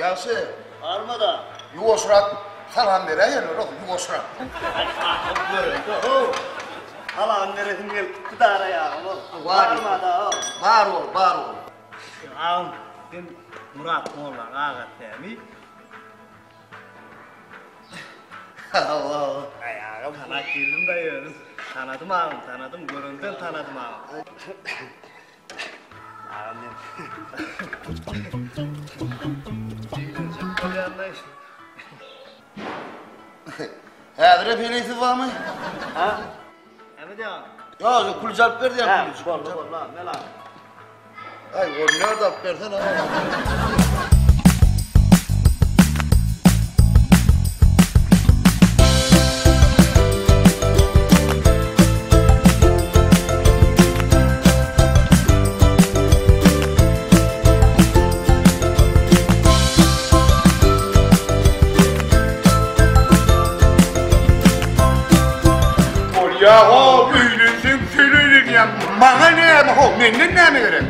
Gelse. Armada. Yugoslat falan veren yer yok. Yugoslat. Halan neresin gel kıdara ya. Armada. Var ol. Ağam ben Murat Moğlan ağa temi. Allah. Ayağım sana geldim dayı. Tanıdım ağam, göründen tanıdım ağam. Ağam Adre peleysi var mı? Ha? Evet ya. Ya kul cevap verdi ya. Ha, bol lan, ne lan? Ay o nerede versen ha? Ya o büyülüsün sürülür ya. Bana ne ya? O menden ne mi gerek?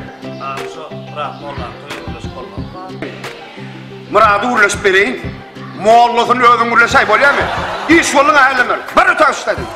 Ağam şu Murat Moğlan, toyulmuş kolma. Murat'ı uğraş vereyim. Moğolluğunu ödün uğraşay bol ya mı? İş yolunu ayarlamıyor. Bana taş istedim.